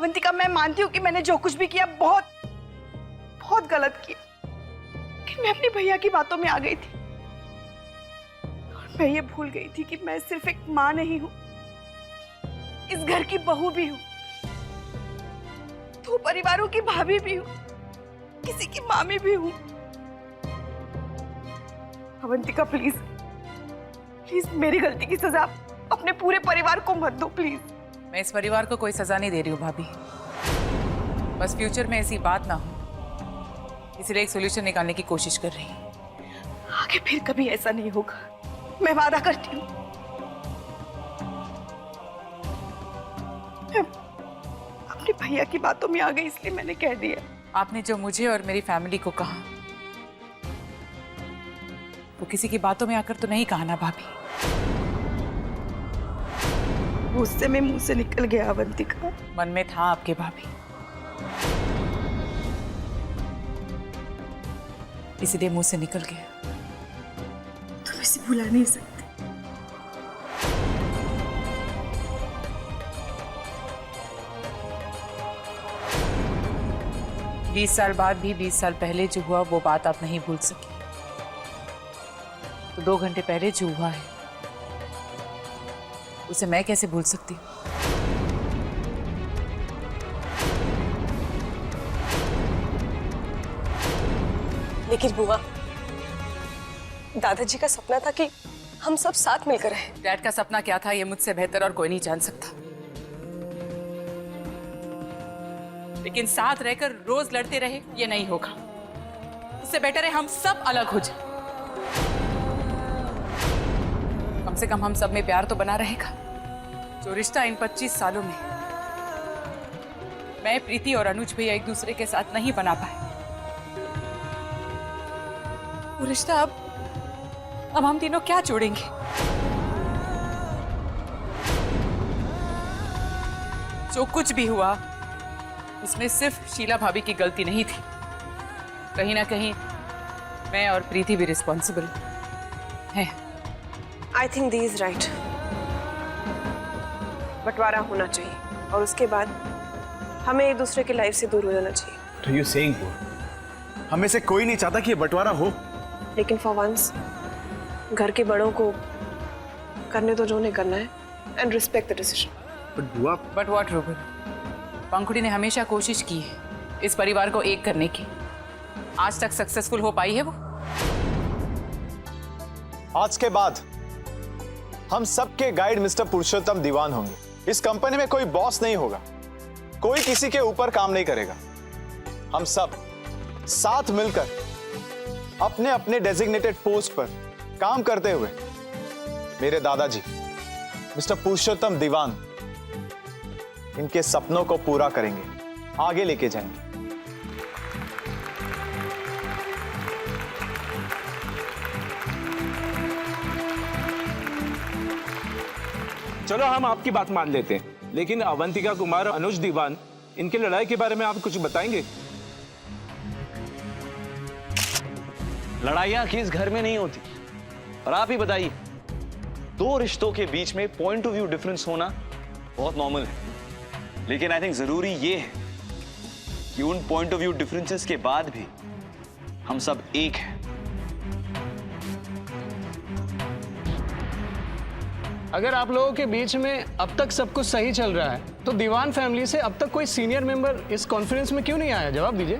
अवंतिका, मैं मानती हूँ कि मैंने जो कुछ भी किया बहुत बहुत गलत किया, कि मैं अपने भैया की बातों में आ गई थी और मैं ये भूल गई थी कि मैं सिर्फ एक माँ नहीं हूँ, इस घर की बहू भी हूँ, दो परिवारों की भाभी भी हूँ, किसी की मामी भी हूँ। अवंतिका प्लीज प्लीज मेरी गलती की सजा अपने पूरे परिवार को मत दो प्लीज। मैं इस परिवार को कोई सजा नहीं दे रही हूँ भाभी, बस फ्यूचर में ऐसी बात ना हो इसलिए एक सोल्यूशन निकालने की कोशिश कर रही हूँ। आगे फिर कभी ऐसा नहीं होगा, मैं वादा करती हूँ। मैं अपने भैया की बातों में आ गई इसलिए मैंने कह दिया। आपने जो मुझे और मेरी फैमिली को कहा वो किसी की बातों में आकर तो नहीं कहा ना भाभी। मुझसे में मुंह से निकल गया अवंतिका। मन में था आपके भाभी, इसलिए मुंह से निकल गया। तुम इसे भुला नहीं सकते। 20 साल बाद भी 20 साल पहले जो हुआ वो बात आप नहीं भूल सकी, तो 2 घंटे पहले जो हुआ है उसे मैं कैसे भूल सकती हूँ? लेकिन बुआ, दादाजी का सपना था कि हम सब साथ मिलकर रहें। डैड का सपना क्या था ये मुझसे बेहतर और कोई नहीं जान सकता, लेकिन साथ रहकर रोज लड़ते रहे ये नहीं होगा। इससे बेटर है हम सब अलग हो जाए। कम से कम हम सब में प्यार तो बना रहेगा। जो रिश्ता इन 25 सालों में मैं, प्रीति और अनुज भैया एक दूसरे के साथ नहीं बना पाए, वो रिश्ता अब हम तीनों क्या जोड़ेंगे? जो कुछ भी हुआ उसमें सिर्फ शीला भाभी की गलती नहीं थी, कहीं ना कहीं मैं और प्रीति भी रिस्पॉन्सिबल हैं। I think the is right. बंटवारा होना चाहिए और उसके बाद हमें एक दूसरे की लाइफ से दूर हो जाना चाहिए। तो यू सेइंग हमें से कोई नहीं चाहता कि ये बंटवारा हो, लेकिन फॉर वंस घर के बड़ों को करने दो जो उन्हें करना है and respect the decision. But what Rubal, Pankhuri ने हमेशा कोशिश की है इस परिवार को एक करने की, आज तक सक्सेसफुल हो पाई है वो? आज के बाद हम सबके गाइड मिस्टर पुरुषोत्तम दीवान होंगे। इस कंपनी में कोई बॉस नहीं होगा, कोई किसी के ऊपर काम नहीं करेगा। हम सब साथ मिलकर अपने अपने डेजिग्नेटेड पोस्ट पर काम करते हुए मेरे दादाजी मिस्टर पुरुषोत्तम दीवान इनके सपनों को पूरा करेंगे, आगे लेके जाएंगे। चलो हम आपकी बात मान लेते हैं, लेकिन अवंतिका कुमार और अनुज दीवान, इनकी लड़ाई के बारे में आप कुछ बताएंगे? लड़ाइयां किस घर में नहीं होती, और आप ही बताइए, दो रिश्तों के बीच में पॉइंट ऑफ व्यू डिफरेंस होना बहुत नॉर्मल है, लेकिन आई थिंक जरूरी ये है कि उन पॉइंट ऑफ व्यू डिफरेंसेस के बाद भी हम सब एक हैं। अगर आप लोगों के बीच में अब तक सब कुछ सही चल रहा है तो दीवान फैमिली से अब तक कोई सीनियर मेंबर इस कॉन्फ्रेंस में क्यों नहीं आया? जवाब दीजिए।